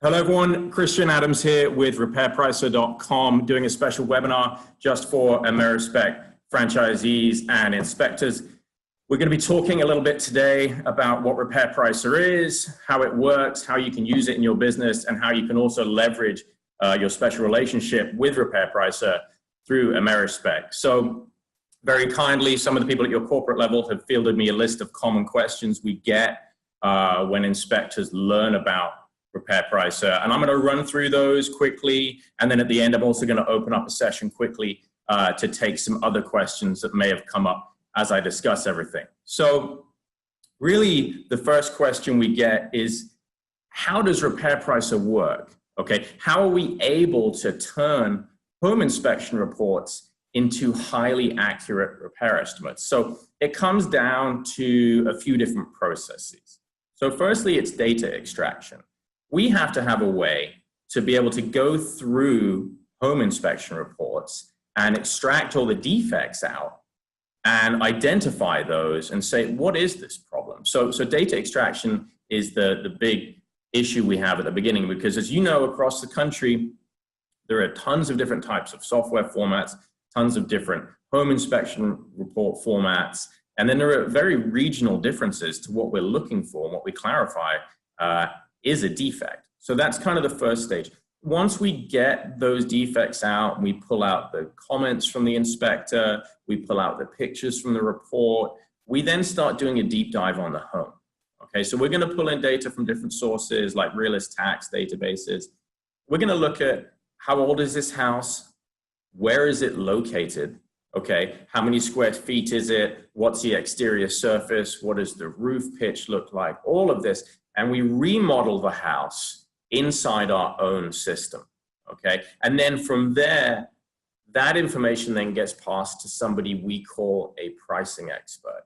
Hello everyone, Christian Adams here with repairpricer.com doing a special webinar just for AmeriSpec franchisees and inspectors. We're going to be talking a little bit today about what Repair Pricer is, how it works, how you can use it in your business, and how you can also leverage your special relationship with Repair Pricer through AmeriSpec. So very kindly, some of the people at your corporate level have fielded me a list of common questions we get when inspectors learn about Repair Pricer. And I'm going to run through those quickly. And then at the end, I'm also going to open up a session quickly to take some other questions that may have come up as I discuss everything. So really, the first question we get is, how does Repair Pricer work? Okay, how are we able to turn home inspection reports into highly accurate repair estimates? So it comes down to a few different processes. So firstly, it's data extraction. We have to have a way to be able to go through home inspection reports and extract all the defects out and identify those and say, what is this problem? So data extraction is the big issue we have at the beginning, because as you know, across the country, there are tons of different types of software formats, tons of different home inspection report formats, and then there are very regional differences to what we're looking for and what we clarify is a defect. So that's kind of the first stage. Once we get those defects out, we pull out the comments from the inspector, we pull out the pictures from the report, we then start doing a deep dive on the home. Okay, so we're going to pull in data from different sources like realist tax databases. We're going to look at how old is this house, where is it located, okay, how many square feet is it, what's the exterior surface, what does the roof pitch look like, all of this. And we remodel the house inside our own system, okay? And then from there, that information then gets passed to somebody we call a pricing expert.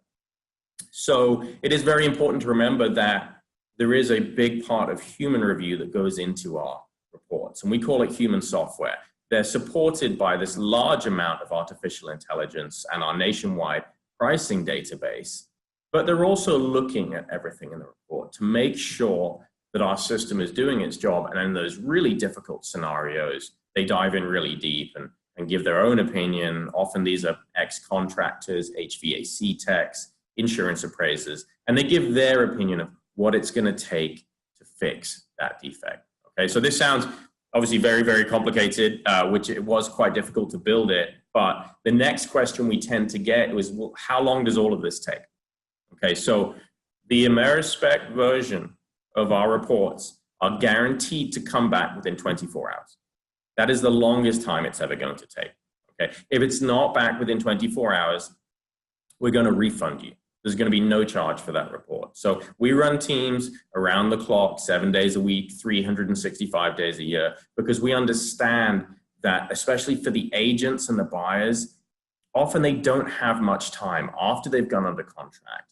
So it is very important to remember that there is a big part of human review that goes into our reports, and we call it human software. They're supported by this large amount of artificial intelligence and our nationwide pricing database. But they're also looking at everything in the report to make sure that our system is doing its job. And in those really difficult scenarios, they dive in really deep and give their own opinion. Often these are ex-contractors, HVAC techs, insurance appraisers, and they give their opinion of what it's going to take to fix that defect. Okay, so this sounds obviously very, very complicated, which it was quite difficult to build it. But the next question we tend to get was, well, how long does all of this take? Okay, so the AmeriSpec version of our reports are guaranteed to come back within 24 hours. That is the longest time it's ever going to take. Okay, if it's not back within 24 hours, we're going to refund you. There's going to be no charge for that report. So we run teams around the clock, 7 days a week, 365 days a year, because we understand that, especially for the agents and the buyers, often they don't have much time after they've gone under contract,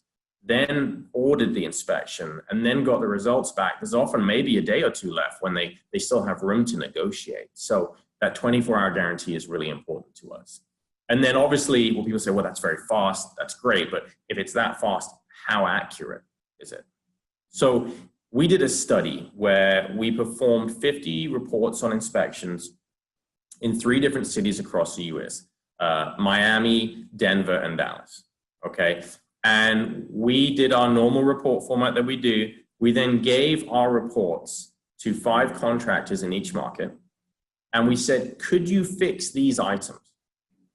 then ordered the inspection, and then got the results back. There's often maybe a day or two left when they still have room to negotiate. So that 24-hour guarantee is really important to us. And then obviously, when people say, well, that's very fast, that's great, but if it's that fast, how accurate is it? So we did a study where we performed 50 reports on inspections in 3 different cities across the US, Miami, Denver, and Dallas, okay? And we did our normal report format that we do. We then gave our reports to 5 contractors in each market. And we said, could you fix these items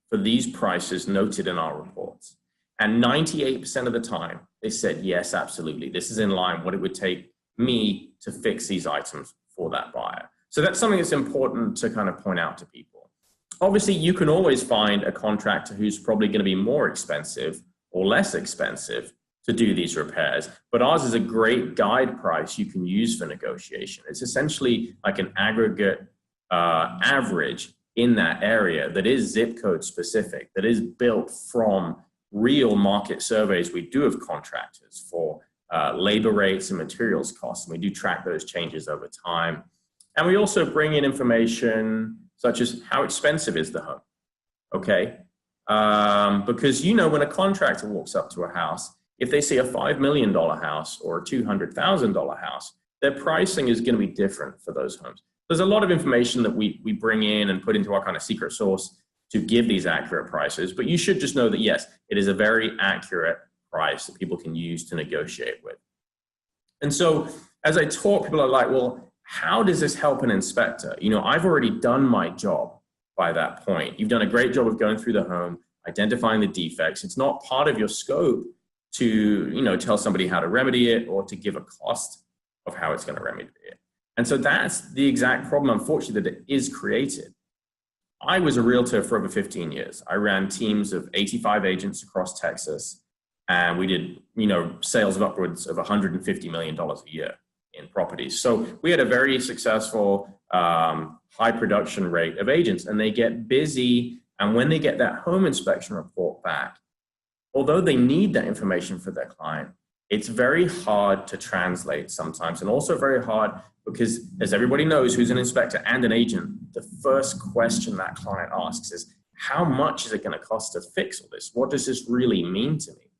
for these prices noted in our reports? And 98% of the time, they said, yes, absolutely. This is in line what it would take me to fix these items for that buyer. So that's something that's important to kind of point out to people. Obviously, you can always find a contractor who's probably going to be more expensive or less expensive to do these repairs. But ours is a great guide price you can use for negotiation. It's essentially like an aggregate average in that area that is zip code specific, that is built from real market surveys we do of contractors for labor rates and materials costs. And we do track those changes over time. And we also bring in information such as how expensive is the home, okay? Because you know, when a contractor walks up to a house, if they see a $5 million house or a $200,000 house, their pricing is going to be different for those homes. There's a lot of information that we bring in and put into our kind of secret sauce to give these accurate prices, but you should just know that, yes, it is a very accurate price that people can use to negotiate with. And so as I talk, people are like, well, how does this help an inspector? You know, I've already done my job by that point. You've done a great job of going through the home, identifying the defects. It's not part of your scope to, you know, tell somebody how to remedy it or to give a cost of how it's going to remedy it. And so that's the exact problem, unfortunately, that it is created. I was a realtor for over 15 years. I ran teams of 85 agents across Texas, and we did, you know, sales of upwards of $150 million a year in properties. So we had a very successful, high production rate of agents, and they get busy. And when they get that home inspection report back, although they need that information for their client, it's very hard to translate sometimes, and also very hard because, as everybody knows who's an inspector and an agent, the first question that client asks is, how much is it going to cost to fix all this? What does this really mean to me?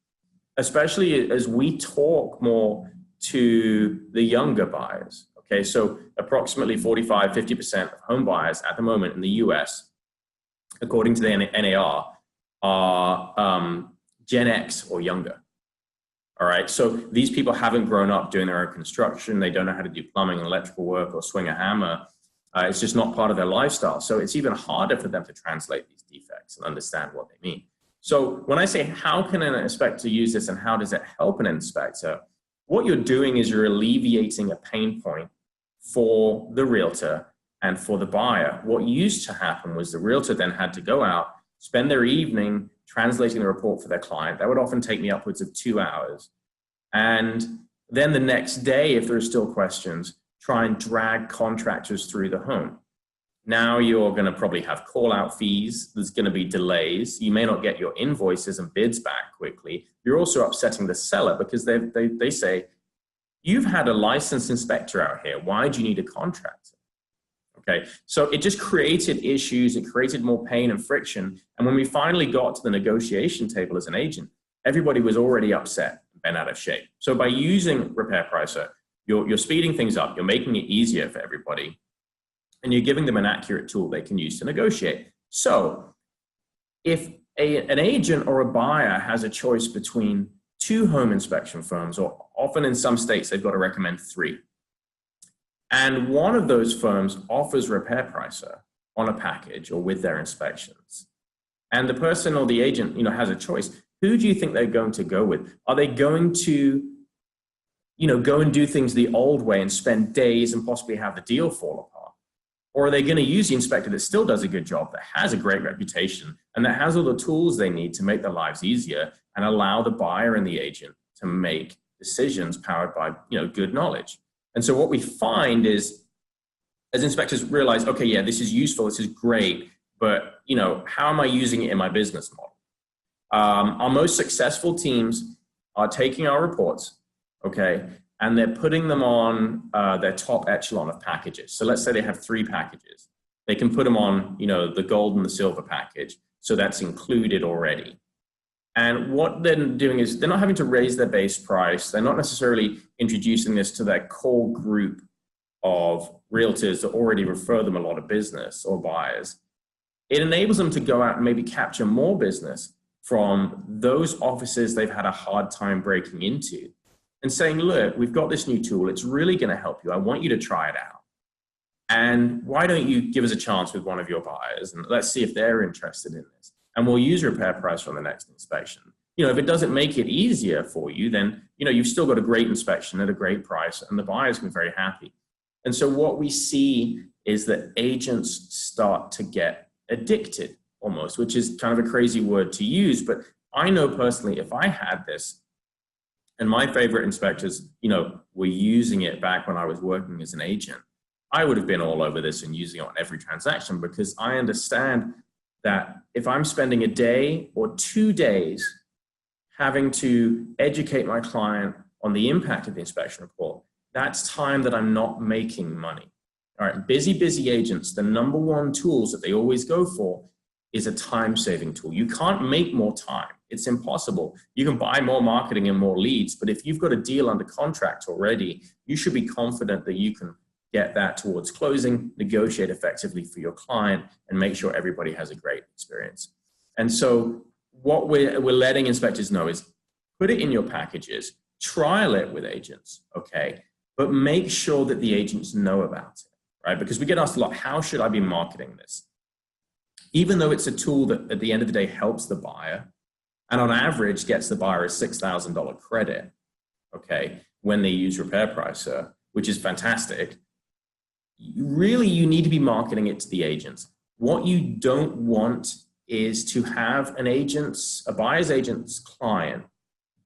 Especially as we talk more to the younger buyers. Okay, so approximately 45–50% of home buyers at the moment in the US, according to the NAR, are Gen X or younger. All right, so these people haven't grown up doing their own construction. They don't know how to do plumbing and electrical work or swing a hammer. It's just not part of their lifestyle. So it's even harder for them to translate these defects and understand what they mean. So when I say, how can an inspector use this and how does it help an inspector? What you're doing is you're alleviating a pain point for the realtor and for the buyer. What used to happen was the realtor then had to go out, spend their evening translating the report for their client. That would often take me upwards of 2 hours. And then the next day, if there are still questions, try and drag contractors through the home. Now you're going to probably have call-out fees. There's going to be delays. You may not get your invoices and bids back quickly. You're also upsetting the seller because they say, you've had a licensed inspector out here. Why do you need a contractor? Okay, so it just created issues. It created more pain and friction. And when we finally got to the negotiation table as an agent, everybody was already upset and bent out of shape. So by using Repair Pricer, you're speeding things up. You're making it easier for everybody. And you're giving them an accurate tool they can use to negotiate. So if an agent or a buyer has a choice between 2 home inspection firms, or often in some states, they've got to recommend 3. And one of those firms offers Repair Pricer on a package or with their inspections. And the person or the agent, you know, has a choice. Who do you think they're going to go with? Are they going to, you know, go and do things the old way and spend days and possibly have the deal fall apart? Or are they going to use the inspector that still does a good job, that has a great reputation, and that has all the tools they need to make their lives easier and allow the buyer and the agent to make decisions powered by, you know, good knowledge? And so what we find is, as inspectors realize, okay, yeah, this is useful, this is great, but, you know, how am I using it in my business model? Our most successful teams are taking our reports, okay, and they're putting them on their top echelon of packages. So let's say they have 3 packages. They can put them on, you know, the gold and the silver package. So that's included already. And what they're doing is they're not having to raise their base price. They're not necessarily introducing this to their core group of realtors that already refer them a lot of business or buyers. It enables them to go out and maybe capture more business from those offices they've had a hard time breaking into and saying, look, we've got this new tool. It's really going to help you. I want you to try it out. And why don't you give us a chance with one of your buyers and let's see if they're interested in this. And we'll use Repair Pricer on the next inspection. You know, if it doesn't make it easier for you, then, you know, you've still got a great inspection at a great price and the buyer's been very happy. And so what we see is that agents start to get addicted almost, which is kind of a crazy word to use. But I know personally, if I had this and my favorite inspectors, you know, were using it back when I was working as an agent, I would have been all over this and using it on every transaction because I understand that if I'm spending a day or 2 days having to educate my client on the impact of the inspection report, that's time that I'm not making money. All right, busy agents, the #1 tools that they always go for is a time-saving tool. You can't make more time. It's impossible. You can buy more marketing and more leads, but if you've got a deal under contract already, you should be confident that you can get that towards closing, negotiate effectively for your client, and make sure everybody has a great experience. And so what we're letting inspectors know is put it in your packages, trial it with agents, okay? But make sure that the agents know about it, right? Because we get asked a lot, how should I be marketing this? Even though it's a tool that at the end of the day helps the buyer, and on average gets the buyer a $6,000 credit, okay, when they use Repair Pricer, which is fantastic, you need to be marketing it to the agents. What you don't want is to have a buyer's agent's client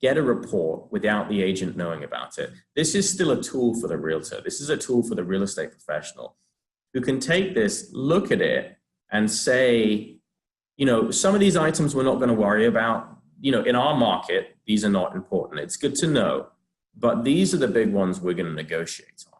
get a report without the agent knowing about it. This is still a tool for the realtor. This is a tool for the real estate professional who can take this, look at it, and say, some of these items we're not going to worry about. In our market, these are not important. It's good to know, but these are the big ones we're going to negotiate on.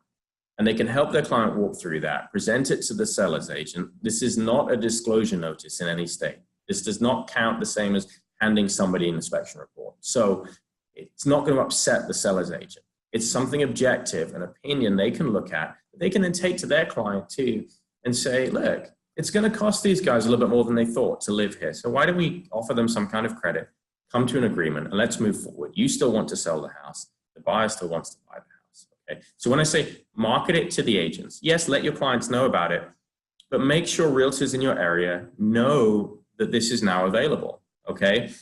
And they can help their client walk through that, present it to the seller's agent. This is not a disclosure notice in any state. This does not count the same as handing somebody an inspection report. So it's not going to upset the seller's agent. It's something objective, an opinion they can look at, that they can then take to their client too and say, look, it's going to cost these guys a little bit more than they thought to live here. So why don't we offer them some kind of credit, come to an agreement, and let's move forward. You still want to sell the house. The buyer still wants to buy the house. Okay. So when I say market it to the agents, yes, let your clients know about it, but make sure realtors in your area know that this is now available. Okay.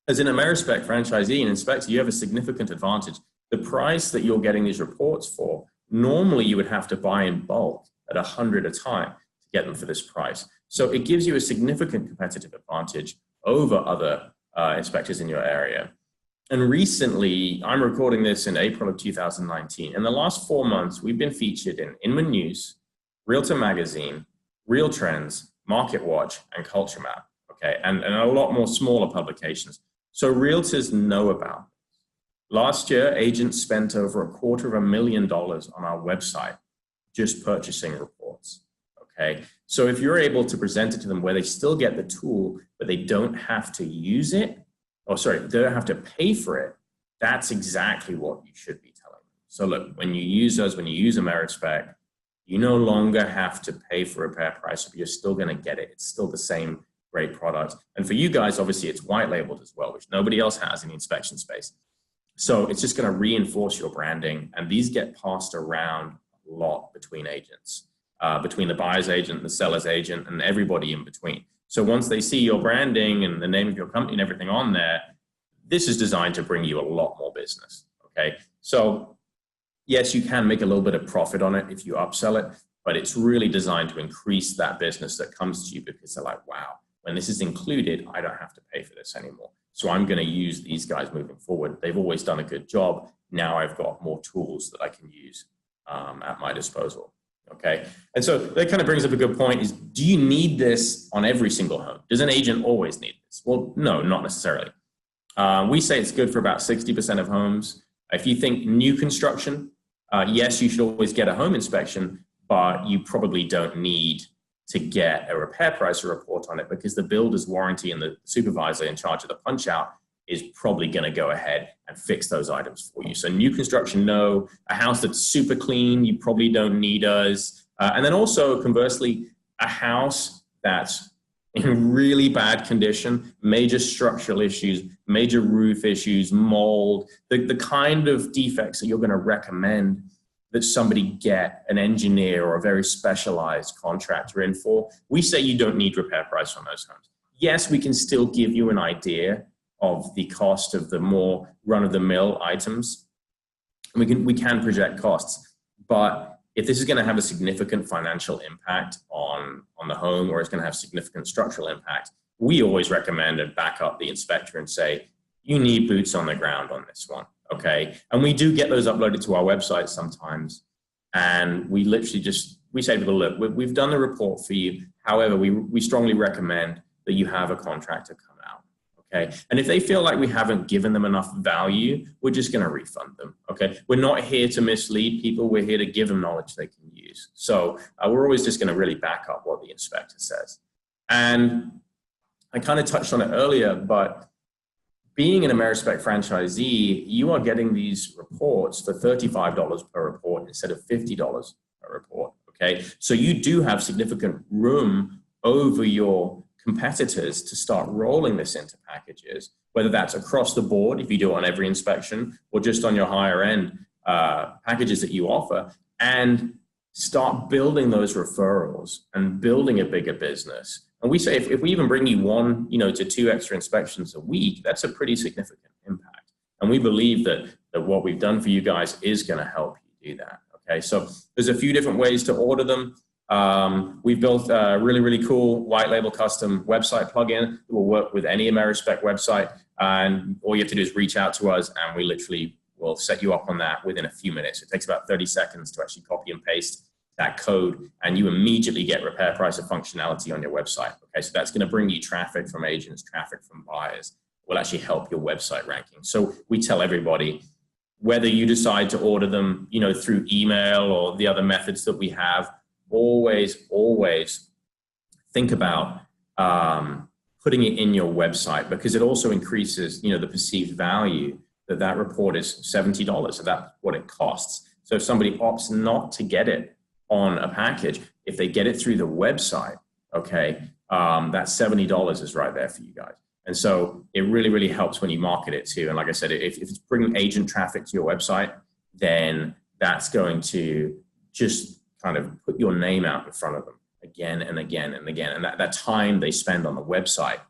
As an AmeriSpec franchisee and inspector, you have a significant advantage. The price that you're getting these reports for, normally you would have to buy in bulk at 100 a time to get them for this price. So it gives you a significant competitive advantage over other inspectors in your area. And recently, I'm recording this in April of 2019. In the last 4 months, we've been featured in Inman News, Realtor Magazine, Real Trends, Market Watch, and Culture Map. Okay, and a lot more smaller publications. So realtors know about this. Last year, agents spent over $250,000 on our website just purchasing reports. Okay, so if you're able to present it to them where they still get the tool, but they don't have to use it, they don't have to pay for it, that's exactly what you should be telling them. So look, when you use AmeriSpec, you no longer have to pay for Repair Pricer, but you're still going to get it. It's still the same great product. And for you guys, obviously, it's white labeled as well, which nobody else has in the inspection space. So it's just going to reinforce your branding. And these get passed around a lot between agents, between the buyer's agent, the seller's agent, and everybody in between. So once they see your branding and the name of your company and everything on there, this is designed to bring you a lot more business. Okay. So yes, you can make a little bit of profit on it if you upsell it, but it's really designed to increase that business that comes to you because they're like, wow, when this is included, I don't have to pay for this anymore. So I'm going to use these guys moving forward. They've always done a good job. Now I've got more tools that I can use at my disposal. Okay. And so that kind of brings up a good point is, do you need this on every single home? Does an agent always need this? Well, no, not necessarily. We say it's good for about 60% of homes. If you think new construction, yes, you should always get a home inspection, but you probably don't need to get a Repair Pricer report on it because the builder's warranty and the supervisor in charge of the punch out is probably going to go ahead and fix those items for you. So new construction, no. A house that's super clean, you probably don't need us. And then also, conversely, a house that's in really bad condition, major structural issues, major roof issues, mold, the kind of defects that you're going to recommend that somebody get an engineer or a very specialized contractor in for. We say you don't need Repair Price on those homes. Yes, we can still give you an idea of the cost of the more run-of-the-mill items. We can project costs, but if this is going to have a significant financial impact on the home, or it's going to have significant structural impact, we always recommend and back up the inspector and say, you need boots on the ground on this one. Okay. And we do get those uploaded to our website sometimes. And we literally we say to people, look, we've done the report for you. However, we strongly recommend that you have a contractor come out. Okay. And if they feel like we haven't given them enough value, we're just going to refund them. Okay. We're not here to mislead people. We're here to give them knowledge they can use. So we're always just going to really back up what the inspector says. And I kind of touched on it earlier, but being an AmeriSpec franchisee, you are getting these reports for $35 per report instead of $50 per report, okay? So you do have significant room over your competitors to start rolling this into packages, whether that's across the board, if you do it on every inspection, or just on your higher end packages that you offer, and start building those referrals and building a bigger business. And we say if we even bring you 1 to 2 extra inspections a week, that's a pretty significant impact. And we believe that what we've done for you guys is going to help you do that. Okay, so there's a few different ways to order them. We've built a really, really cool white label custom website plugin that will work with any AmeriSpec website. And all you have to do is reach out to us, and we literally will set you up on that within a few minutes. It takes about 30 seconds to actually copy and paste that code, and you immediately get repair pricer functionality on your website. Okay, so that's going to bring you traffic from agents, traffic from buyers. Will actually help your website ranking. So we tell everybody, whether you decide to order them, through email or the other methods that we have, always think about putting it in your website, because it also increases, the perceived value that report is $70. So that's what it costs. So if somebody opts not to get it on a package, if they get it through the website, okay, that $70 is right there for you guys. And so it really, really helps when you market it too. And like I said, if it's bringing agent traffic to your website, then that's going to just kind of put your name out in front of them again and again and again. And that time they spend on the website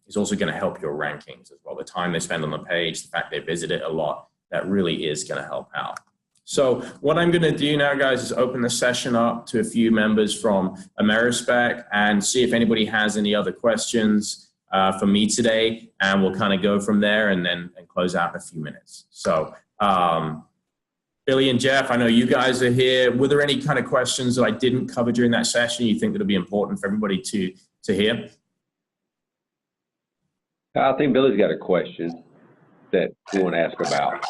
is also going to help your rankings as well. The time they spend on the page, the fact they visit it a lot, that really is going to help out. So what I'm going to do now, guys, is open the session up to a few members from AmeriSpec and see if anybody has any other questions for me today, and we'll kind of go from there and close out in a few minutes. So Billy and Jeff, I know you guys are here. Were there any kind of questions that I didn't cover during that session you think that would be important for everybody to hear? I think Billy's got a question that you want to ask about.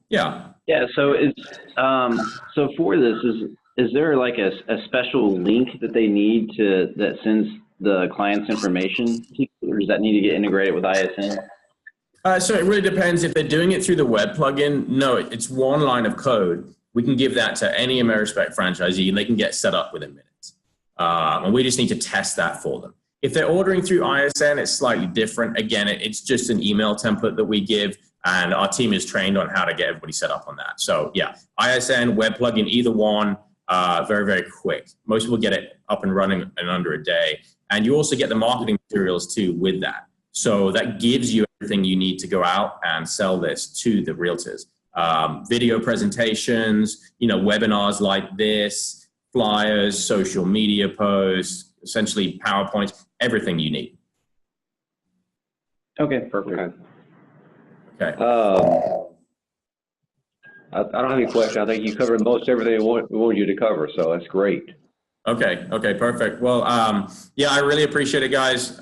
Yeah. Yeah. So so for this, is there like a special link that they need that sends the client's information, or does that need to get integrated with ISN? So it really depends. If they're doing it through the web plugin, no, it's one line of code. We can give that to any AmeriSpec franchisee, and they can get set up within minutes. And we just need to test that for them. If they're ordering through ISN, it's slightly different. Again, it's just an email template that we give, and our team is trained on how to get everybody set up on that. So yeah, ISN, web plugin, either one, very, very quick. Most people get it up and running in under a day. And you also get the marketing materials too with that. So that gives you everything you need to go out and sell this to the realtors. Video presentations, webinars like this, flyers, social media posts, essentially PowerPoints, everything you need. Okay, perfect. Okay. I don't have any question. I think you covered most everything we wanted you to cover, so that's great. Okay, perfect. Well, yeah, I really appreciate it, guys.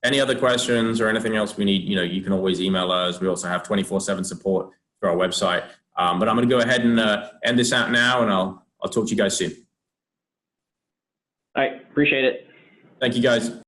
Any other questions or anything else we need, you can always email us. We also have 24/7 support through our website. But I'm going to go ahead and end this out now, and I'll talk to you guys soon. All right, appreciate it. Thank you, guys.